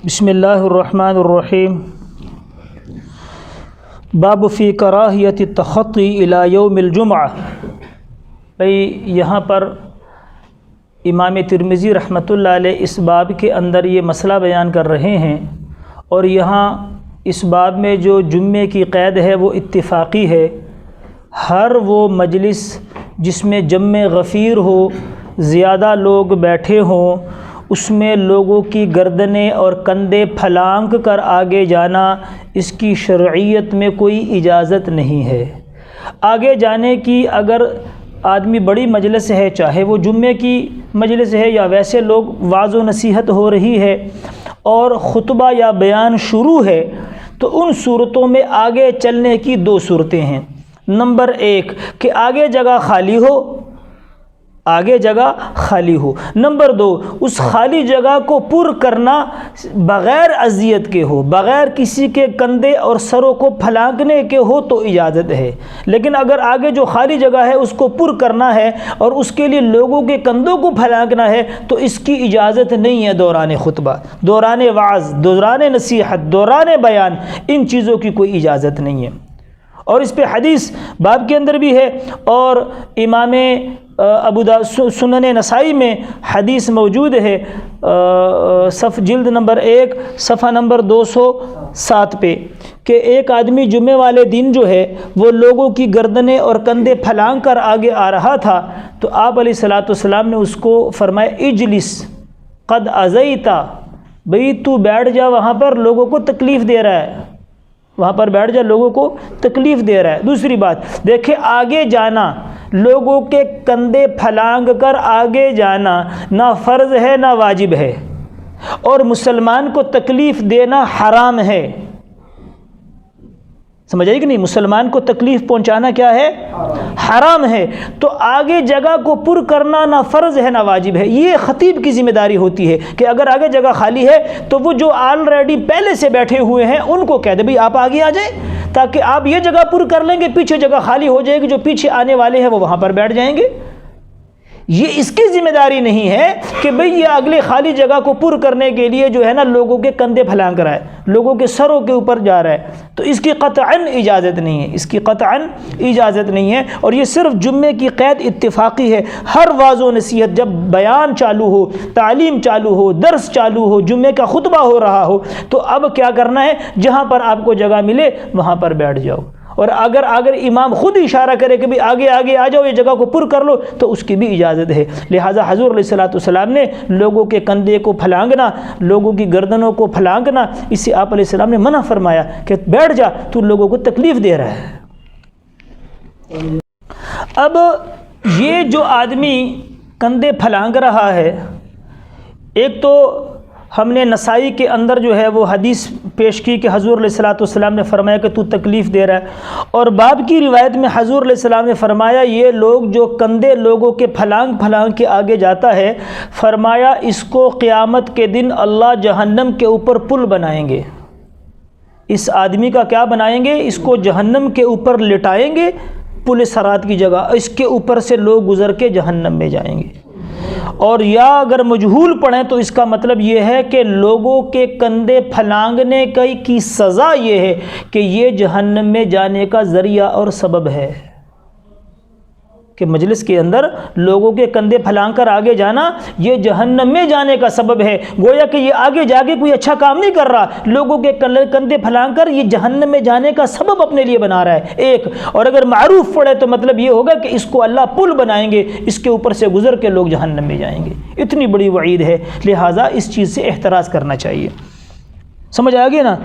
بسم اللہ الرحمن الرحیم باب فی کراہیت التخطی الی یوم الجمعہ۔ بھئی یہاں پر امام ترمذی رحمۃ اللہ علیہ اس باب کے اندر یہ مسئلہ بیان کر رہے ہیں، اور یہاں اس باب میں جو جمعے کی قید ہے وہ اتفاقی ہے۔ ہر وہ مجلس جس میں جمع غفیر ہو، زیادہ لوگ بیٹھے ہوں، اس میں لوگوں کی گردنیں اور کندھے پھلانگ کر آگے جانا، اس کی شرعیت میں کوئی اجازت نہیں ہے۔ آگے جانے کی اگر آدمی بڑی مجلس ہے، چاہے وہ جمعے کی مجلس ہے یا ویسے لوگ وعظ و نصیحت ہو رہی ہے اور خطبہ یا بیان شروع ہے، تو ان صورتوں میں آگے چلنے کی دو صورتیں ہیں۔ نمبر ایک کہ آگے جگہ خالی ہو، آگے جگہ خالی ہو۔ نمبر دو، اس خالی جگہ کو پر کرنا بغیر اذیت کے ہو، بغیر کسی کے کندھے اور سروں کو پھلانگنے کے ہو تو اجازت ہے۔ لیکن اگر آگے جو خالی جگہ ہے اس کو پر کرنا ہے اور اس کے لیے لوگوں کے کندھوں کو پھلانگنا ہے تو اس کی اجازت نہیں ہے۔ دوران خطبہ، دوران وعظ، دوران نصیحت، دوران بیان، ان چیزوں کی کوئی اجازت نہیں ہے۔ اور اس پہ حدیث باب کے اندر بھی ہے، اور امام ابو داؤد سنن نسائی میں حدیث موجود ہے، جلد نمبر 1 صفحہ نمبر 207 پہ، کہ ایک آدمی جمعے والے دن جو ہے وہ لوگوں کی گردنیں اور کندھے پھلانگ کر آگے آ رہا تھا، تو آپ علیہ الصلوۃ والسلام نے اس کو فرمایا اجلس قد اذیتا، بھئی تو بیٹھ جا، وہاں پر لوگوں کو تکلیف دے رہا ہے، وہاں پر بیٹھ جا، لوگوں کو تکلیف دے رہا ہے۔ دوسری بات دیکھیں، آگے جانا، لوگوں کے کندھے پھلانگ کر آگے جانا نہ فرض ہے نہ واجب ہے، اور مسلمان کو تکلیف دینا حرام ہے۔ سمجھ آئی کہ نہیں؟ مسلمان کو تکلیف پہنچانا کیا ہے؟ حرام ہے۔ تو آگے جگہ کو پر کرنا نہ فرض ہے نہ واجب ہے۔ یہ خطیب کی ذمہ داری ہوتی ہے کہ اگر آگے جگہ خالی ہے تو وہ جو آلریڈی پہلے سے بیٹھے ہوئے ہیں ان کو کہہ دے بھئی آپ آگے آ جائیں، تاکہ آپ یہ جگہ پر کر لیں گے، پیچھے جگہ خالی ہو جائے گی، جو پیچھے آنے والے ہیں وہ وہاں پر بیٹھ جائیں گے۔ یہ اس کی ذمہ داری نہیں ہے کہ بھئی یہ اگلے خالی جگہ کو پر کرنے کے لیے جو ہے نا لوگوں کے کندھے پھلانگ رہا ہے، لوگوں کے سروں کے اوپر جا رہا ہے، تو اس کی قطعاً اجازت نہیں ہے، اس کی قطعاً اجازت نہیں ہے۔ اور یہ صرف جمعے کی قید اتفاقی ہے۔ ہر واعظ و نصیحت جب بیان چالو ہو، تعلیم چالو ہو، درس چالو ہو، جمعے کا خطبہ ہو رہا ہو، تو اب کیا کرنا ہے؟ جہاں پر آپ کو جگہ ملے وہاں پر بیٹھ جاؤ، اور اگر امام خود اشارہ کرے کہ بھی آگے آگے آ جاؤ، یہ جگہ کو پر کر لو، تو اس کی بھی اجازت ہے۔ لہٰذا حضور علیہ الصلوۃ والسلام نے لوگوں کے کندھے کو پھلانگنا، لوگوں کی گردنوں کو پھلانگنا، اس سے آپ علیہ السلام نے منع فرمایا کہ بیٹھ جا، تو لوگوں کو تکلیف دے رہا ہے۔ اب یہ جو آدمی کندھے پھلانگ رہا ہے، ایک تو ہم نے نسائی کے اندر جو ہے وہ حدیث پیش کی کہ حضور علیہ الصلوۃ والسلام نے فرمایا کہ تو تکلیف دے رہا ہے، اور باب کی روایت میں حضور علیہ السلام نے فرمایا یہ لوگ جو کندھے لوگوں کے پھلانگ کے آگے جاتا ہے، فرمایا اس کو قیامت کے دن اللہ جہنم کے اوپر پل بنائیں گے۔ اس آدمی کا کیا بنائیں گے؟ اس کو جہنم کے اوپر لٹائیں گے، پل صراط کی جگہ، اس کے اوپر سے لوگ گزر کے جہنم میں جائیں گے۔ اور یا اگر مجہول پڑھیں تو اس کا مطلب یہ ہے کہ لوگوں کے کندھے پھلانگنے کی سزا یہ ہے کہ یہ جہنم میں جانے کا ذریعہ اور سبب ہے، کہ مجلس کے اندر لوگوں کے کندھے پھلانگ کر آگے جانا یہ جہنم میں جانے کا سبب ہے۔ گویا کہ یہ آگے جا کے کوئی اچھا کام نہیں کر رہا، لوگوں کے کندھے پھلانگ کر یہ جہنم میں جانے کا سبب اپنے لیے بنا رہا ہے ایک۔ اور اگر معروف پڑے تو مطلب یہ ہوگا کہ اس کو اللہ پل بنائیں گے، اس کے اوپر سے گزر کے لوگ جہنم میں جائیں گے۔ اتنی بڑی وعید ہے، لہٰذا اس چیز سے احتراز کرنا چاہیے۔ سمجھ آ گیا نا؟